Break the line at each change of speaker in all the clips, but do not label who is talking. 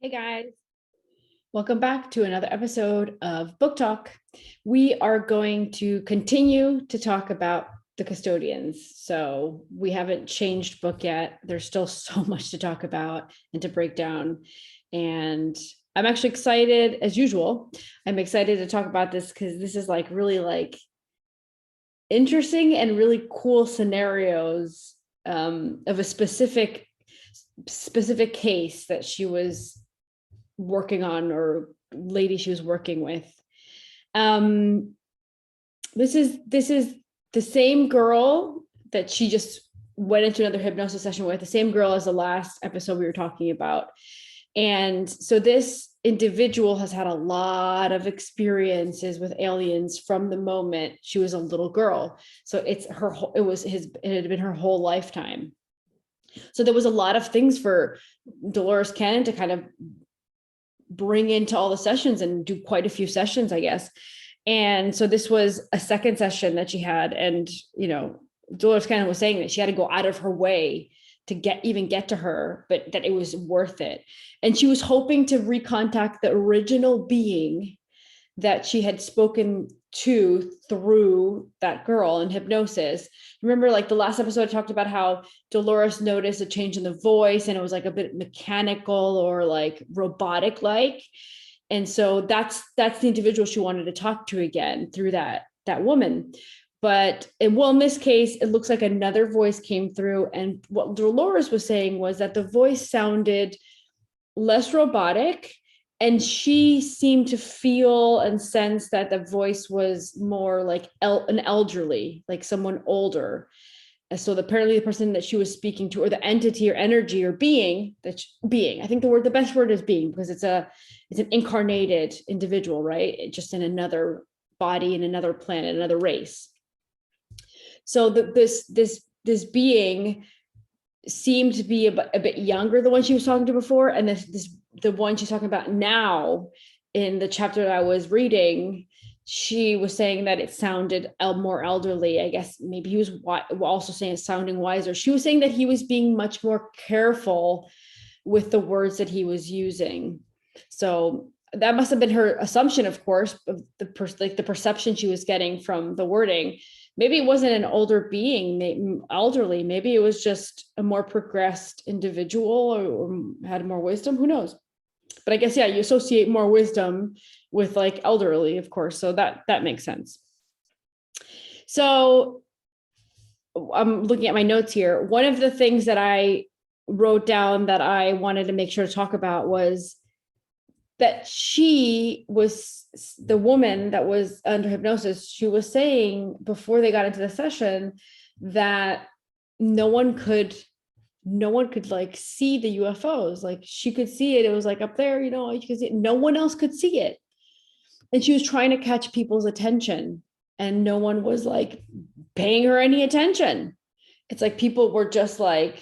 Hey guys, welcome back to another episode of Book Talk. We are going to continue to talk about the Custodians. So we haven't changed book yet. There's still so much to talk about and to break down. And I'm actually excited, as usual. I'm excited to talk about this because this is really interesting and really cool scenarios of a specific case that she was working on, or lady she was working with. This is the same girl that she just went into another hypnosis session with, the same girl as the last episode we were talking about. And so this individual has had a lot of experiences with aliens from the moment she was a little girl. So it had been her whole lifetime. So there was a lot of things for Dolores Cannon to kind of bring into all the sessions and do quite a few sessions, I guess. And so this was a second session that she had. And, Dolores Cannon was saying that she had to go out of her way to get to her, but that it was worth it. And she was hoping to recontact the original being that she had spoken to through that girl in hypnosis. Remember, like the last episode, I talked about how Dolores noticed a change in the voice and it was like a bit mechanical or like robotic like. And so that's the individual she wanted to talk to again through that woman. But in this case, it looks like another voice came through. And what Dolores was saying was that the voice sounded less robotic, and she seemed to feel and sense that the voice was more like an elderly, like someone older. And so apparently the person that she was speaking to, or the entity or energy or being, I think the best word is being, because it's an incarnated individual, right? Just in another body, in another planet, another race. So this being seemed to be a bit younger than the one she was talking to before, and the one she's talking about now in the chapter that I was reading, she was saying that it sounded more elderly. I guess maybe he was also saying sounding wiser. She was saying that he was being much more careful with the words that he was using. So that must have been her assumption, of course, of the perception she was getting from the wording. Maybe it wasn't an older being, elderly. Maybe it was just a more progressed individual or had more wisdom. Who knows? But I guess, yeah, you associate more wisdom with like elderly, of course. So that makes sense. So I'm looking at my notes here. One of the things that I wrote down that I wanted to make sure to talk about was that she was the woman that was under hypnosis. She was saying before they got into the session that no one could like see the UFOs. Like she could see it. It was like up there, you could see it. No one else could see it. And she was trying to catch people's attention, and no one was like paying her any attention. It's like people were just like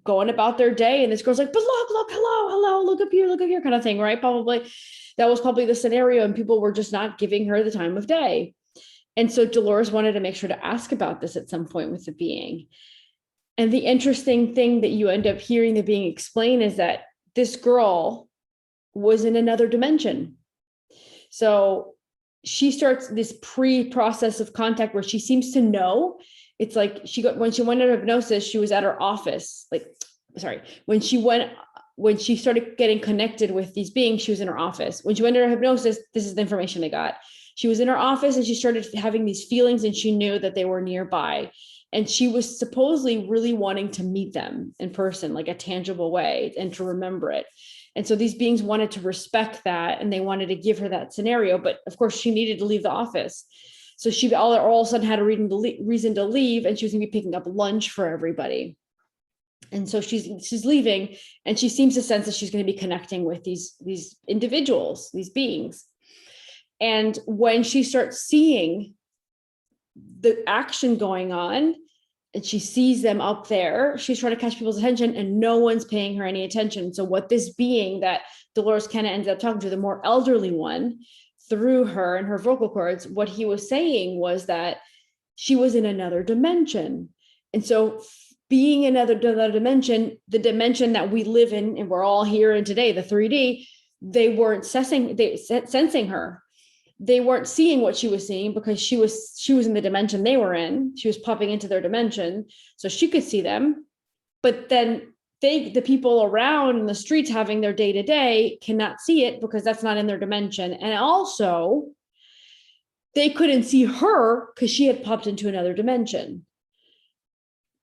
going about their day, and this girl's like, but look, hello, look up here kind of thing, right? Probably that was probably the scenario, and people were just not giving her the time of day. And so Dolores wanted to make sure to ask about this at some point with the being. And the interesting thing that you end up hearing the being explain is that this girl was in another dimension. So she starts this pre-process of contact where she seems to know. It's like when she went into hypnosis, she was at her office. When she started getting connected with these beings, she was in her office. When she went into hypnosis, this is the information they got. She was in her office and she started having these feelings, and she knew that they were nearby. And she was supposedly really wanting to meet them in person, like a tangible way, and to remember it. And so these beings wanted to respect that, and they wanted to give her that scenario. But of course, she needed to leave the office. So she all of a sudden had a reason to leave, and she was going to be picking up lunch for everybody. And so she's leaving, and she seems to sense that she's going to be connecting with these individuals, these beings. And when she starts seeing the action going on, and she sees them up there, she's trying to catch people's attention, and no one's paying her any attention. So what this being that Dolores Cannon ended up talking to, the more elderly one, through her and her vocal cords, what he was saying was that she was in another dimension. And so being in another dimension, the dimension that we live in and we're all here in today, the 3D, they weren't sensing her. They weren't seeing what she was seeing because she was in the dimension they were in. She was popping into their dimension, so she could see them. But then the people around in the streets having their day-to-day cannot see it because that's not in their dimension. And also, they couldn't see her because she had popped into another dimension.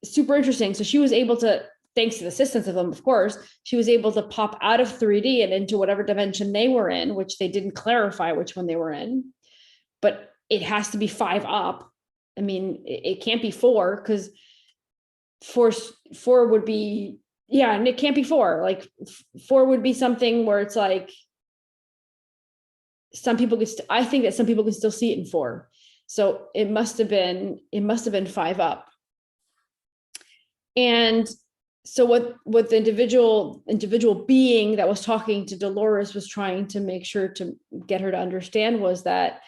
Super interesting. So she was able to, thanks to the assistance of them, of course, she was able to pop out of 3D and into whatever dimension they were in, which they didn't clarify which one they were in. But it has to be 5 up. I mean, it can't be 4 because four would be, yeah, and it can't be 4. Like 4 would be something where it's like some people could. I think that some people can still see it in 4. So it must have been 5 up. And so what the individual being that was talking to Dolores was trying to make sure to get her to understand was that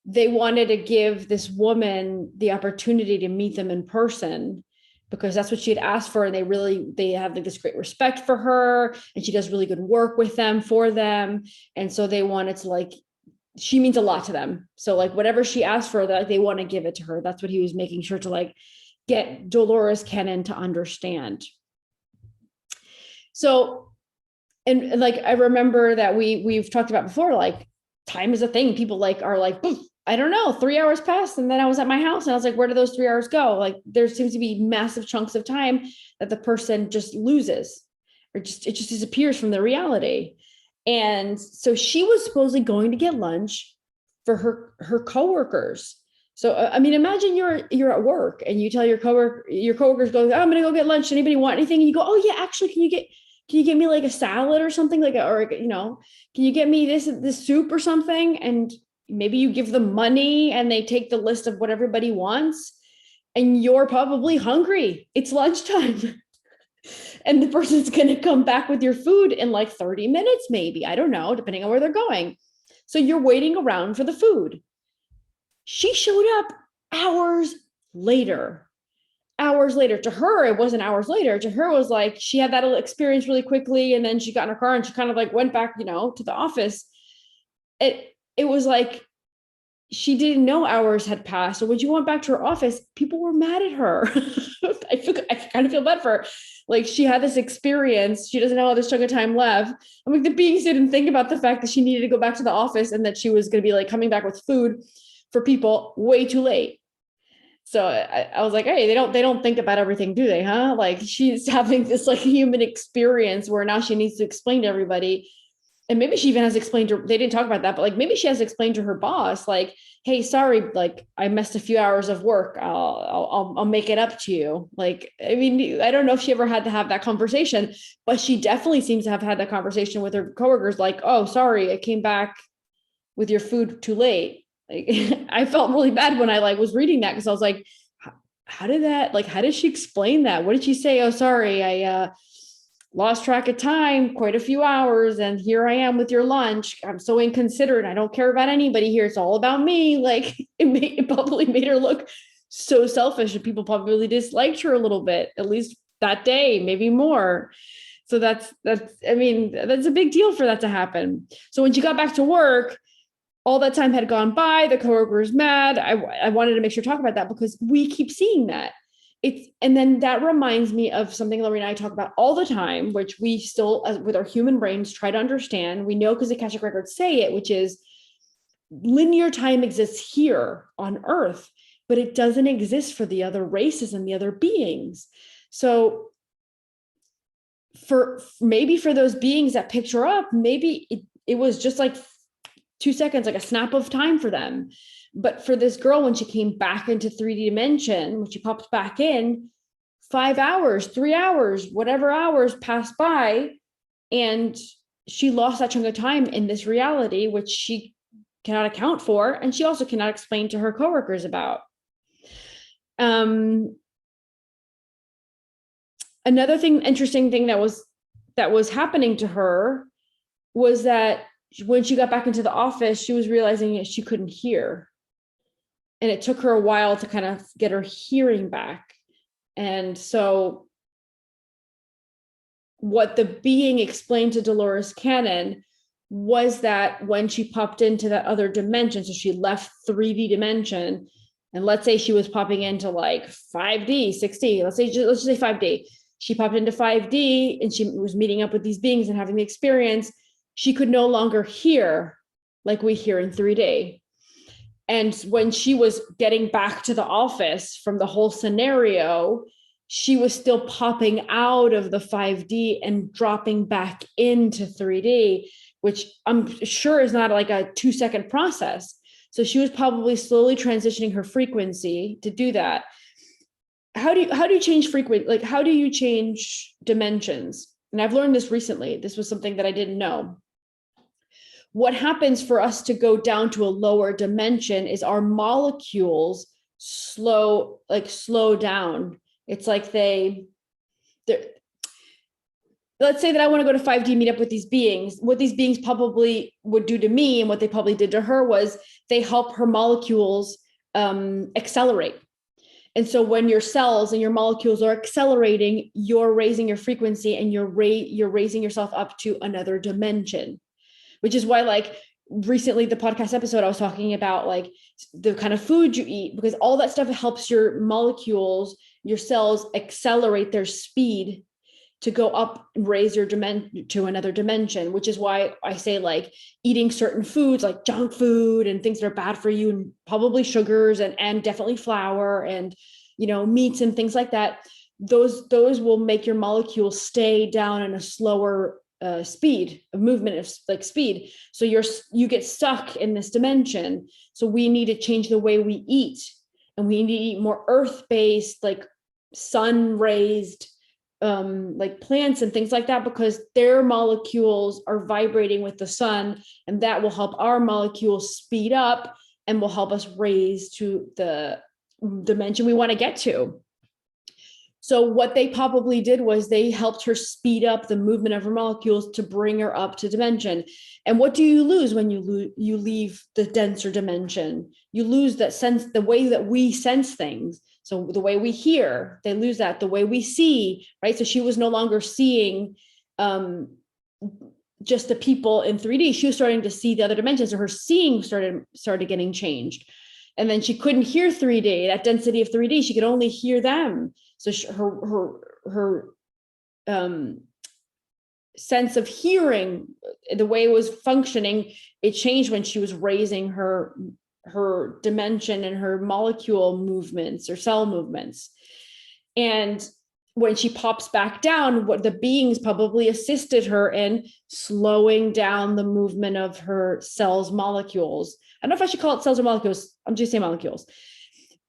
they wanted to give this woman the opportunity to meet them in person, because that's what she had asked for. And they have like this great respect for her, and she does really good work with them, for them. And so they wanted to, like, she means a lot to them. So like whatever she asked for, that they want to give it to her. That's what he was making sure to like get Dolores Cannon to understand. So, and like, I remember that we've talked about before, like time is a thing. People like are like, I don't know, 3 hours passed. And then I was at my house and I was like, where do those 3 hours go? Like there seems to be massive chunks of time that the person just loses, or it just disappears from the reality. And so she was supposedly going to get lunch for her coworkers. So, I mean, imagine you're at work and you tell your coworkers go, oh, I'm going to go get lunch. Anybody want anything? And you go, oh yeah, actually, can you get me like a salad or something, like, or, you know, can you get me this soup or something? And maybe you give them money and they take the list of what everybody wants, and you're probably hungry. It's lunchtime. And the person's going to come back with your food in like 30 minutes, maybe, I don't know, depending on where they're going. So you're waiting around for the food. She showed up hours later. To her, it wasn't hours later. To her, it was like she had that experience really quickly, and then she got in her car and she kind of like went back, you know, to the office. It was like she didn't know hours had passed. So when she went back to her office, people were mad at her. I kind of feel bad for her. Like, she had this experience. She doesn't know how this chunk of time left. I'm like, the beings didn't think about the fact that she needed to go back to the office and that she was going to be like coming back with food for people way too late. So I was like, hey, they don't think about everything, do they? Huh? Like, she's having this like human experience where now she needs to explain to everybody. And maybe she even has explained to, they didn't talk about that, but like maybe she has explained to her boss, like, hey, sorry, like I missed a few hours of work. I'll make it up to you. Like, I mean, I don't know if she ever had to have that conversation, but she definitely seems to have had that conversation with her coworkers. Like, oh, sorry, I came back with your food too late. Like, I felt really bad when I like was reading that, because I was like, how did she explain that? What did she say? Oh, sorry, I lost track of time, quite a few hours, and here I am with your lunch. I'm so inconsiderate. I don't care about anybody here. It's all about me. Like, it probably made her look so selfish, and people probably disliked her a little bit, at least that day, maybe more. So that's I mean, that's a big deal for that to happen. So when she got back to work, all that time had gone by. The coworker was mad. I wanted to make sure to talk about that because we keep seeing that. And then that reminds me of something Lorena and I talk about all the time, which we still, with our human brains, try to understand. We know because the Akashic Records say it, which is linear time exists here on Earth, but it doesn't exist for the other races and the other beings. So for those beings that picked her up, maybe it was just like 2 seconds, like a snap of time for them. But for this girl, when she came back into 3D dimension, when she popped back in, 5 hours, 3 hours, whatever hours passed by, and she lost that chunk of time in this reality, which she cannot account for, and she also cannot explain to her coworkers about. Another interesting thing that was happening to her was that when she got back into the office, she was realizing that she couldn't hear. And it took her a while to kind of get her hearing back. And so what the being explained to Dolores Cannon was that when she popped into that other dimension, so she left 3D dimension, and let's say she was popping into like 5D, 6D, let's just say 5D. She popped into 5D and she was meeting up with these beings and having the experience. She could no longer hear like we hear in 3D. And when she was getting back to the office from the whole scenario, she was still popping out of the 5D and dropping back into 3D, which I'm sure is not like a 2-second process. So she was probably slowly transitioning her frequency to do that. How do you change frequency? Like, how do you change dimensions? And I've learned this recently. This was something that I didn't know. What happens for us to go down to a lower dimension is our molecules slow down. It's like let's say that I want to go to 5D, meet up with these beings. What these beings probably would do to me and what they probably did to her was they help her molecules accelerate. And so when your cells and your molecules are accelerating, you're raising your frequency and you're raising yourself up to another dimension, which is why, like, recently the podcast episode, I was talking about like the kind of food you eat, because all that stuff helps your molecules, your cells accelerate their speed to go up and raise your dimension to another dimension, which is why I say like eating certain foods like junk food and things that are bad for you, and probably sugars and definitely flour and, you know, meats and things like that. Those will make your molecules stay down in a slower speed of movement, of like speed. So you get stuck in this dimension. So we need to change the way we eat, and we need to eat more earth-based, like sun-raised, like plants and things like that, because their molecules are vibrating with the sun, and that will help our molecules speed up and will help us raise to the dimension we want to get to. So what they probably did was they helped her speed up the movement of her molecules to bring her up to dimension. And what do you lose when you leave the denser dimension? You lose that sense, the way that we sense things. So the way we hear, they lose that. The way we see, right? So she was no longer seeing just the people in 3D. She was starting to see the other dimensions. So her seeing started getting changed. And then she couldn't hear 3D, that density of 3D. She could only hear them. So her sense of hearing, the way it was functioning, it changed when she was raising her dimension and her molecule movements or cell movements. And when she pops back down, what the beings probably assisted her in slowing down the movement of her cells, molecules. I don't know if I should call it cells or molecules. I'm just saying molecules.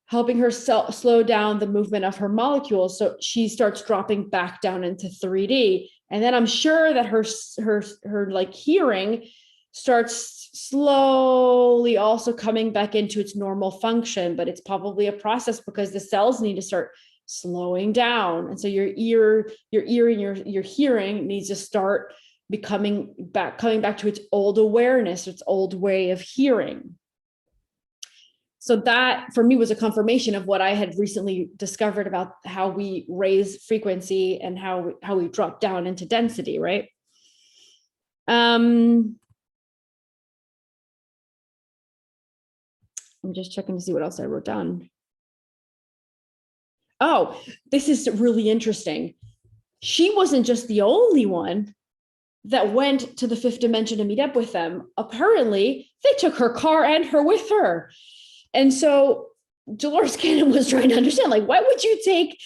Helping her slow down the movement of her molecules, so she starts dropping back down into 3D. And then I'm sure that her like hearing starts slowly also coming back into its normal function, but it's probably a process because the cells need to start slowing down. And so your ear and your hearing needs to start coming back to its old awareness, its old way of hearing. So that for me was a confirmation of what I had recently discovered about how we raise frequency and how we drop down into density, right? I'm just checking to see what else I wrote down. Oh, this is really interesting. She wasn't just the only one that went to the 5th dimension to meet up with them. Apparently, they took her car and her with her. And so Dolores Cannon was trying to understand, like, why would you take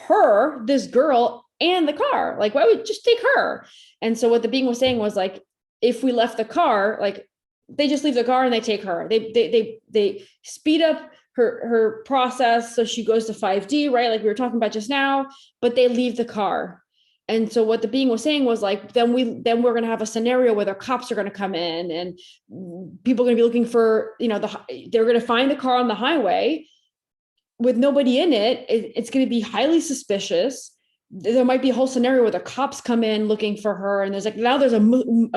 her, this girl, and the car? Like, why would you just take her? And so what the being was saying was, like, if we left the car, like, they just leave the car and they take her. They speed up her process, so she goes to 5D, right? Like we were talking about just now, but they leave the car. And so what the being was saying was, like, then we're going to have a scenario where the cops are going to come in and people are going to be looking for, you know, they're going to find the car on the highway with nobody in it. It's going to be highly suspicious. There might be a whole scenario where the cops come in looking for her, and there's like, now there's a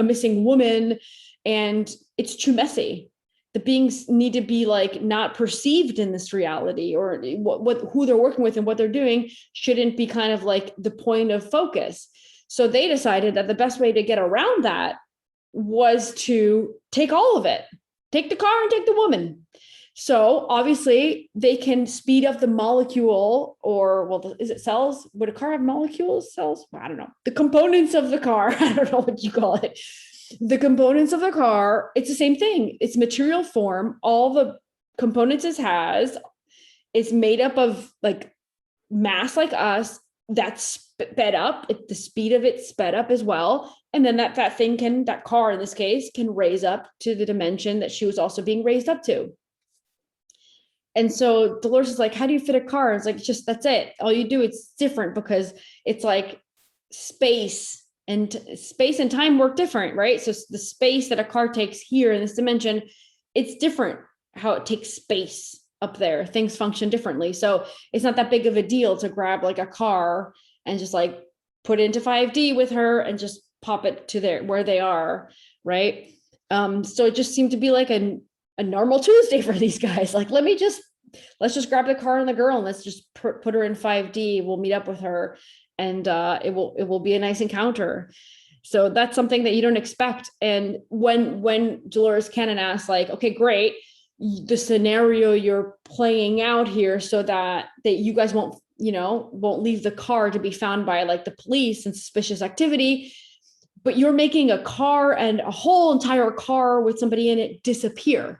missing woman, and it's too messy. the beings need to be like not perceived in this reality, or who they're working with and what they're doing shouldn't be kind of like the point of focus. So they decided that the best way to get around that was to take all of it, take the car and take the woman. So obviously they can speed up the molecule, or, well, is it cells? Would a car have molecules, cells? I don't know. The components of the car, I don't know what you call it. The components of the car, it's the same thing. It's material form. All the components it has, it's made up of like mass like us, that's sped up. The speed of it sped up as well. And then that car in this case can raise up to the dimension that she was also being raised up to. And so Dolores is like, how do you fit a car? It's like, just, that's it. All you do, it's different because it's like space and time work different, right? So the space that a car takes here in this dimension, it's different how it takes space up there. Things function differently. So it's not that big of a deal to grab like a car and just like put it into 5D with her and just pop it to where they are, right? So it just seemed to be like a normal Tuesday for these guys. Like, let's just grab the car and the girl and let's just put her in 5D. We'll meet up with her, and it will be a nice encounter. So that's something that you don't expect. And when Dolores Cannon asked, like, okay, great, the scenario you're playing out here so that you guys won't leave the car to be found by like the police and suspicious activity, but you're making a car and a whole entire car with somebody in it disappear.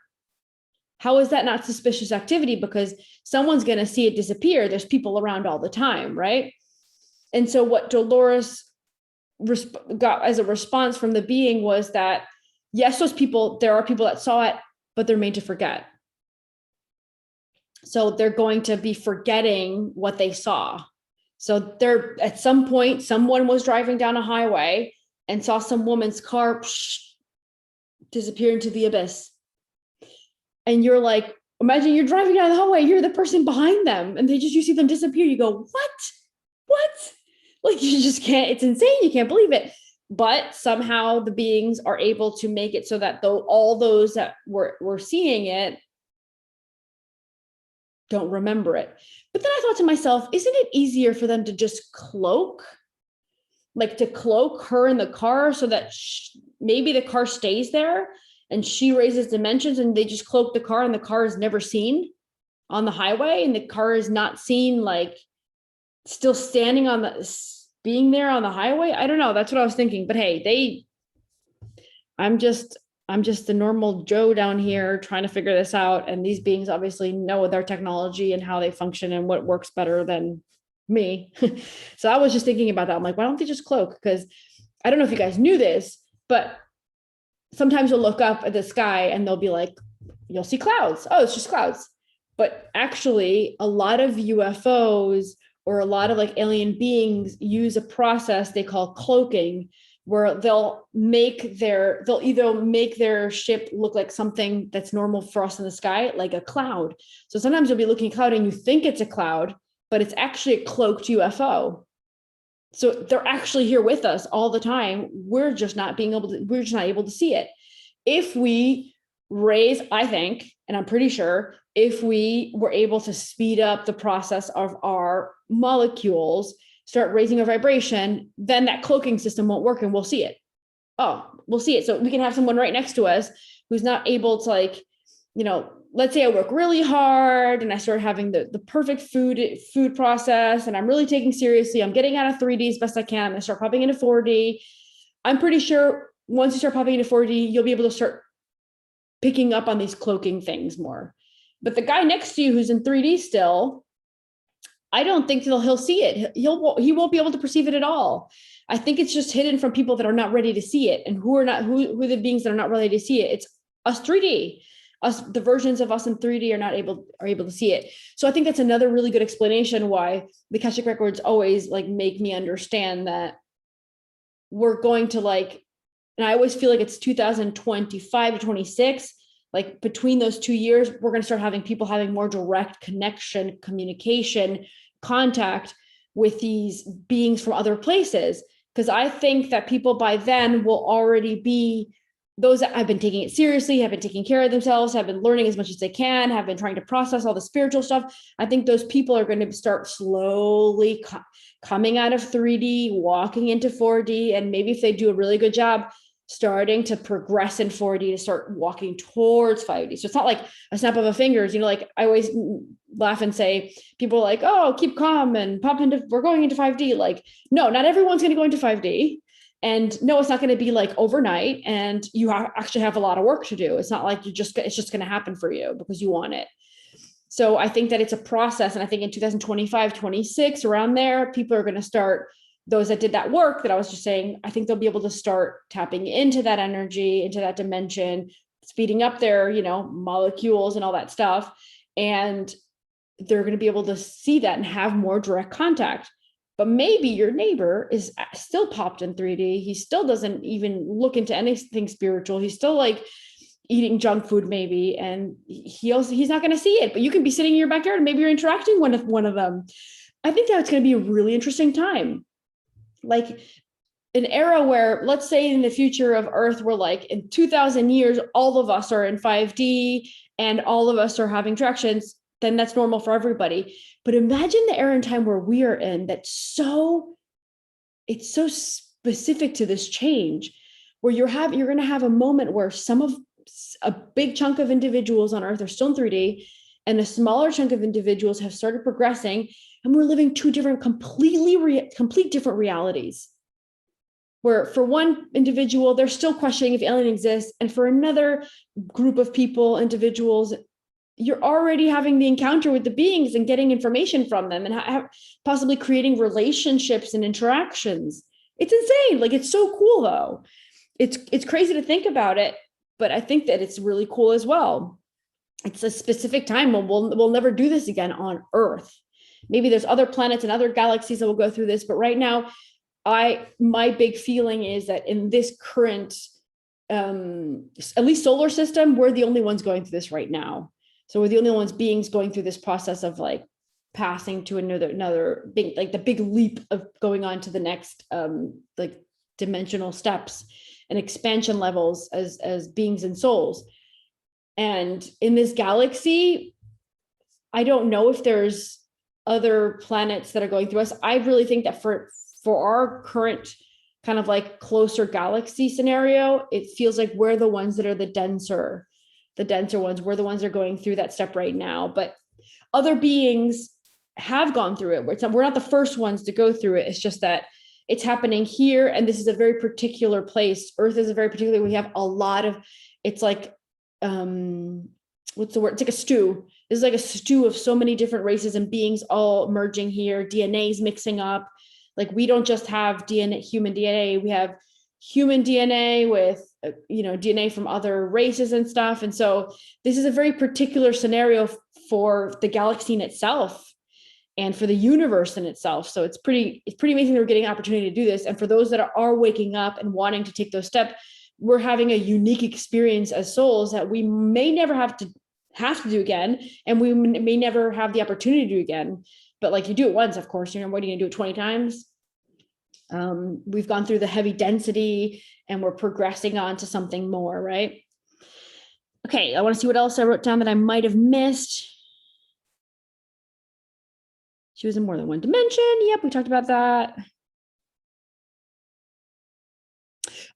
How is that not suspicious activity? Because someone's going to see it disappear. There's people around all the time, right? And so what Dolores got as a response from the being was that, yes, there are people that saw it, but they're made to forget. So they're going to be forgetting what they saw. So at some point, someone was driving down a highway and saw some woman's car disappear into the abyss. And you're like, imagine you're driving down the hallway, you're the person behind them, and you see them disappear. You go, what? Like, you just can't, it's insane. You can't believe it. But somehow the beings are able to make it so that all those that were seeing it don't remember it. But then I thought to myself, isn't it easier for them to just cloak her in the car so that maybe the car stays there and she raises dimensions, and they just cloak the car and the car is never seen on the highway, and the car is not seen like still standing being there on the highway? I don't know. That's what I was thinking. But hey, I'm just the normal Joe down here trying to figure this out. And these beings obviously know their technology and how they function and what works better than me. So I was just thinking about that. I'm like, why don't they just cloak? Because I don't know if you guys knew this, but sometimes you'll look up at the sky and they'll be like, you'll see clouds. Oh, it's just clouds. But actually, a lot of UFOs or a lot of like alien beings use a process they call cloaking, where they'll either make their ship look like something that's normal for us in the sky, like a cloud. So sometimes you'll be looking at a cloud and you think it's a cloud, but it's actually a cloaked UFO. So they're actually here with us all the time. We're just not able to see it. If we raise, I think, and I'm pretty sure, if we were able to speed up the process of our molecules, start raising our vibration, then that cloaking system won't work and we'll see it. We'll see it. So we can have someone right next to us who's not able to, let's say I work really hard and I start having the perfect food process, and I'm really taking seriously. I'm getting out of 3D as best I can. I'm going to start popping into 4D. I'm pretty sure once you start popping into 4D, you'll be able to start picking up on these cloaking things more. But the guy next to you who's in 3D still, I don't think he'll see it. He won't be able to perceive it at all. I think it's just hidden from people that are not ready to see it, and who are the beings that are not ready to see it. It's us 3D. The versions of us in 3D are able to see it. So I think that's another really good explanation why the Akashic Records always make me understand that we're going to and I always feel like it's 2025 to 26, between those 2 years, we're going to start having people having more direct connection, communication, contact with these beings from other places. Because I think that people by then will already be those that have been taking it seriously, have been taking care of themselves, have been learning as much as they can, have been trying to process all the spiritual stuff. I think those people are going to start slowly coming out of 3D, walking into 4D. And maybe if they do a really good job, starting to progress in 4D to start walking towards 5D. So it's not like a snap of a fingers, like I always laugh and say, people are like, oh, keep calm and we're going into 5D. Like, no, not everyone's going to go into 5D. And no, it's not going to be like overnight, and you actually have a lot of work to do. It's not like it's just going to happen for you because you want it. So I think that it's a process. And I think in 2025, 26, around there, people are going to start, those that did that work that I was just saying, I think they'll be able to start tapping into that energy, into that dimension, speeding up their, molecules and all that stuff. And they're going to be able to see that and have more direct contact. But maybe your neighbor is still popped in 3D. He still doesn't even look into anything spiritual. He's still like eating junk food maybe, and he's not going to see it. But you can be sitting in your backyard and maybe you're interacting with one of them. I think that's going to be a really interesting time. Like an era where, let's say in the future of Earth, we're like in 2000 years, all of us are in 5D and all of us are having interactions, then that's normal for everybody. But imagine the era and time where we are in it's so specific to this change, where you're going to have a moment where a big chunk of individuals on Earth are still in 3D, and a smaller chunk of individuals have started progressing, and we're living two different, complete different realities. Where for one individual, they're still questioning if alien exists, and for another group of individuals, you're already having the encounter with the beings and getting information from them and possibly creating relationships and interactions. It's insane. Like, it's so cool though. It's crazy to think about it, but I think that it's really cool as well. It's a specific time when we'll never do this again on Earth. Maybe there's other planets and other galaxies that will go through this, but right now, my big feeling is that in this current, at least solar system, we're the only ones going through this right now. So we're the only beings going through this process of like passing to another big, like the big leap of going on to the next like dimensional steps and expansion levels as beings and souls. And in this galaxy, I don't know if there's other planets that are going through us. I really think that for our current kind of like closer galaxy scenario, it feels like we're the ones that are the denser ones. We're the ones that are going through that step right now. But other beings have gone through it. We're not the first ones to go through it. It's just that it's happening here. And this is a very particular place. Earth is a very particular, we have a lot of, it's like, what's the word? It's like a stew. This is like a stew of so many different races and beings all merging here. DNA's mixing up. Like, we don't just have human DNA. We have human DNA with, DNA from other races and stuff. And so this is a very particular scenario for the galaxy in itself and for the universe in itself. So it's pretty amazing that we're getting an opportunity to do this. And for those that are waking up and wanting to take those steps, we're having a unique experience as souls that we may never have to do again. And we may never have the opportunity to do again. But like, you do it once, of course, what are you gonna do it 20 times? We've gone through the heavy density and we're progressing on to something more, right? Okay, I want to see what else I wrote down that I might have missed. She was in more than one dimension. Yep, we talked about that.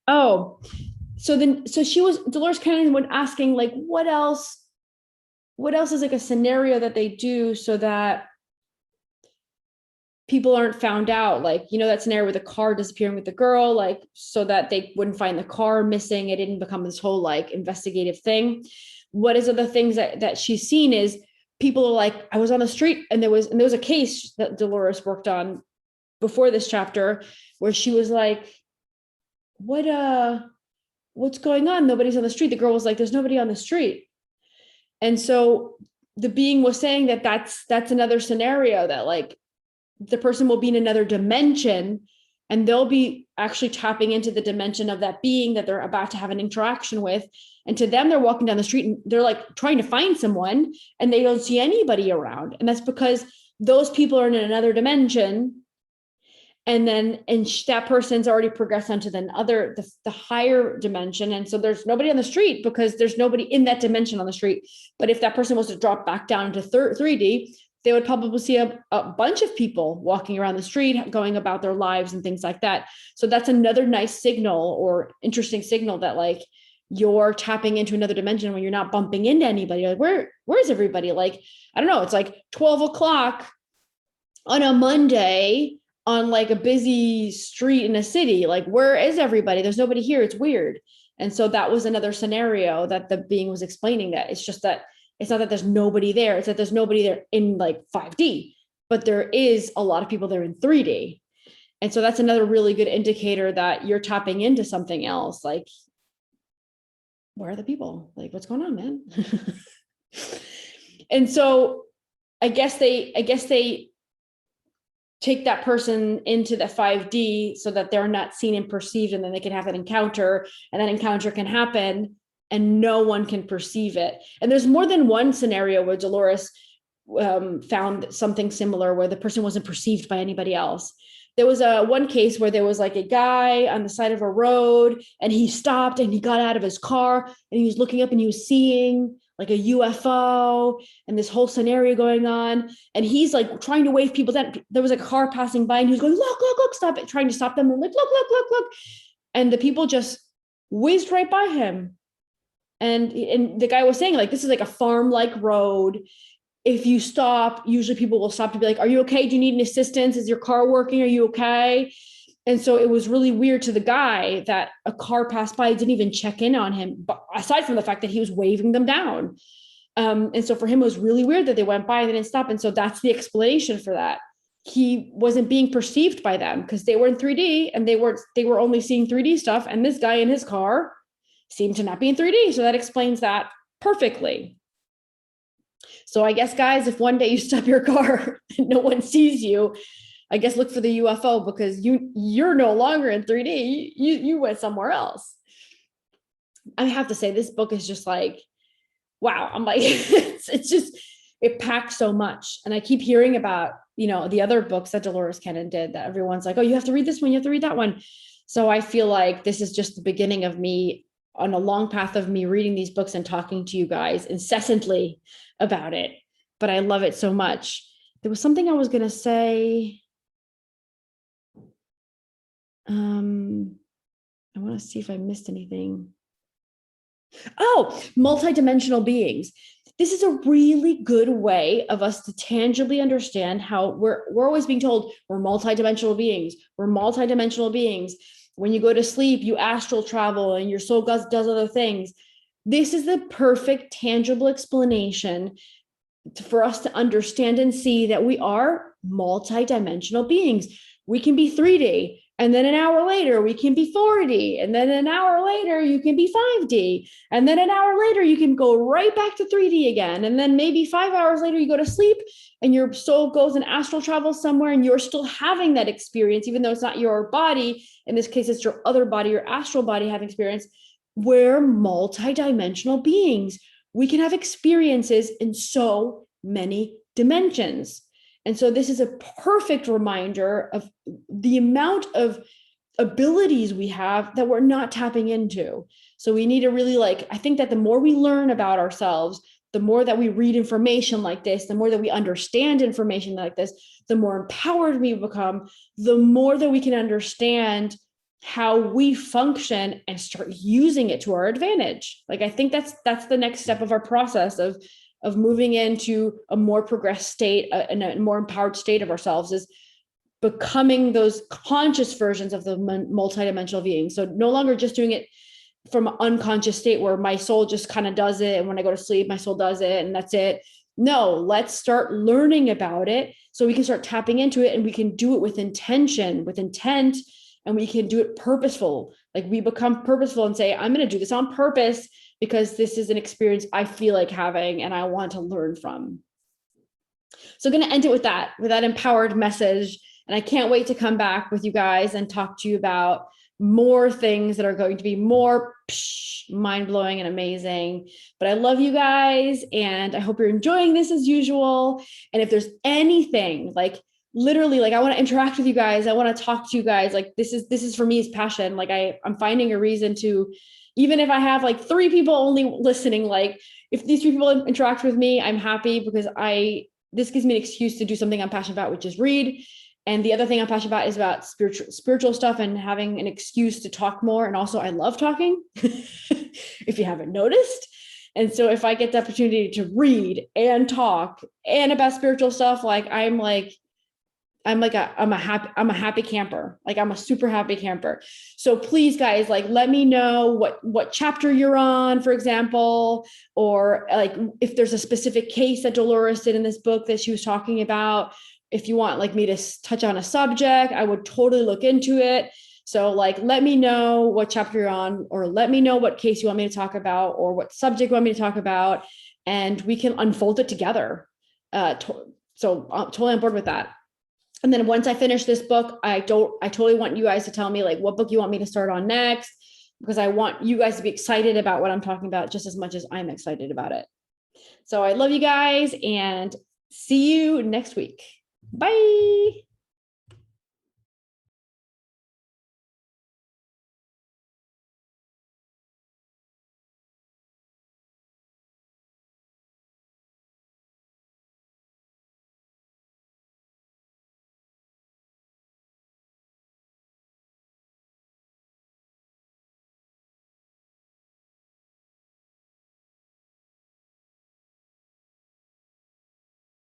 Oh, so she was, Dolores Cannon, when asking like, what else is like a scenario that they do so that people aren't found out, like, that scenario with the car disappearing with the girl, like, so that they wouldn't find the car missing. It didn't become this whole like investigative thing. What is other things that she's seen is people are like, I was on the street and there was a case that Dolores worked on before this chapter where she was like, what's going on? Nobody's on the street. The girl was like, there's nobody on the street. And so the being was saying that that's another scenario that like, the person will be in another dimension and they'll be actually tapping into the dimension of that being that they're about to have an interaction with. And to them, they're walking down the street and they're like trying to find someone and they don't see anybody around. And that's because those people are in another dimension that person's already progressed onto the higher dimension. And so there's nobody on the street because there's nobody in that dimension on the street. But if that person was to drop back down into 3D, they would probably see a bunch of people walking around the street, going about their lives and things like that. So that's another nice signal or interesting signal that like you're tapping into another dimension when you're not bumping into anybody. Like, where's everybody? Like, I don't know. It's like 12 o'clock on a Monday on like a busy street in a city. Like, where is everybody? There's nobody here. It's weird. And so that was another scenario that the being was explaining, that it's just that it's not that there's nobody there. It's that there's nobody there in like 5D, but there is a lot of people there in 3D. And so that's another really good indicator that you're tapping into something else. Like, where are the people? Like, what's going on, man? And so I guess they take that person into the 5D so that they're not seen and perceived, and then they can have an encounter, and that encounter can happen and no one can perceive it. And there's more than one scenario where Dolores found something similar where the person wasn't perceived by anybody else. There was one case where there was like a guy on the side of a road, and he stopped and he got out of his car and he was looking up and he was seeing like a UFO and this whole scenario going on. And he's like trying to wave people down. There was a car passing by and he was going, look, stop it, trying to stop them. And like, look. And the people just whizzed right by him. And the guy was saying, like, this is like a farm-like road. If you stop, usually people will stop to be like, are you okay? Do you need any assistance? Is your car working? Are you okay? And so it was really weird to the guy that a car passed by, didn't even check in on him, but aside from the fact that he was waving them down. And so for him, it was really weird that they went by and they didn't stop. And so that's the explanation for that. He wasn't being perceived by them because they were in 3D and they were only seeing 3D stuff. And this guy in his car seemed to not be in 3D. So that explains that perfectly. So I guess, guys, if one day you stop your car and no one sees you, I guess look for the UFO, because you're no longer in 3D. You went somewhere else. I have to say, this book is just like, wow. I'm like, it's just, it packs so much. And I keep hearing about, the other books that Dolores Cannon did, that everyone's like, oh, you have to read this one, you have to read that one. So I feel like this is just the beginning of me on a long path of me reading these books and talking to you guys incessantly about it. But I love it so much. There was something I was going to say. I want to see if I missed anything. Oh, multidimensional beings. This is a really good way of us to tangibly understand how we're always being told we're multidimensional beings. We're multidimensional beings. When you go to sleep, you astral travel and your soul does other things. This is the perfect tangible explanation for us to understand and see that we are multidimensional beings. We can be 3D, and then an hour later we can be 4D, and then an hour later you can be 5D, and then an hour later you can go right back to 3D again, and then maybe 5 hours later you go to sleep and your soul goes and astral travels somewhere, and you're still having that experience, even though it's not your body. In this case, it's your other body, your astral body having experience. We're multidimensional beings. We can have experiences in so many dimensions. And so this is a perfect reminder of the amount of abilities we have that we're not tapping into. So we need to really I think that the more we learn about ourselves, the more that we read information like this, the more that we understand information like this, the more empowered we become, the more that we can understand how we function and start using it to our advantage. I think that's the next step of our process of moving into a more progressed state and a more empowered state of ourselves, is becoming those conscious versions of the multidimensional beings. So no longer just doing it from an unconscious state where my soul just kind of does it, and when I go to sleep, my soul does it, and that's it. No, let's start learning about it so we can start tapping into it, and we can do it with intention, with intent, and we can do it purposeful. We become purposeful and say, I'm going to do this on purpose because this is an experience I feel like having and I want to learn from. So I'm going to end it with that empowered message. And I can't wait to come back with you guys and talk to you about more things that are going to be more mind-blowing and amazing. But I love you guys, and I hope you're enjoying this as usual. And if there's anything literally, like, I want to interact with you guys. I want to talk to you guys. Like, this is for me is passion. Like I'm finding a reason to, even if I have like 3 people only listening, like if these 3 people interact with me, I'm happy because this gives me an excuse to do something I'm passionate about, which is read. And the other thing I'm passionate about is about spiritual stuff and having an excuse to talk more. And also I love talking, if you haven't noticed. And so if I get the opportunity to read and talk and about spiritual stuff, like I'm a happy camper. Like I'm a super happy camper. So please guys, like, let me know what chapter you're on, for example, or like if there's a specific case that Dolores did in this book that she was talking about. If you want like me to touch on a subject, I would totally look into it. So like, let me know what chapter you're on, or let me know what case you want me to talk about, or what subject you want me to talk about, and we can unfold it together. So I'm totally on board with that. And then once I finish this book, I totally want you guys to tell me like what book you want me to start on next, because I want you guys to be excited about what I'm talking about just as much as I'm excited about it. So I love you guys and see you next week. Bye.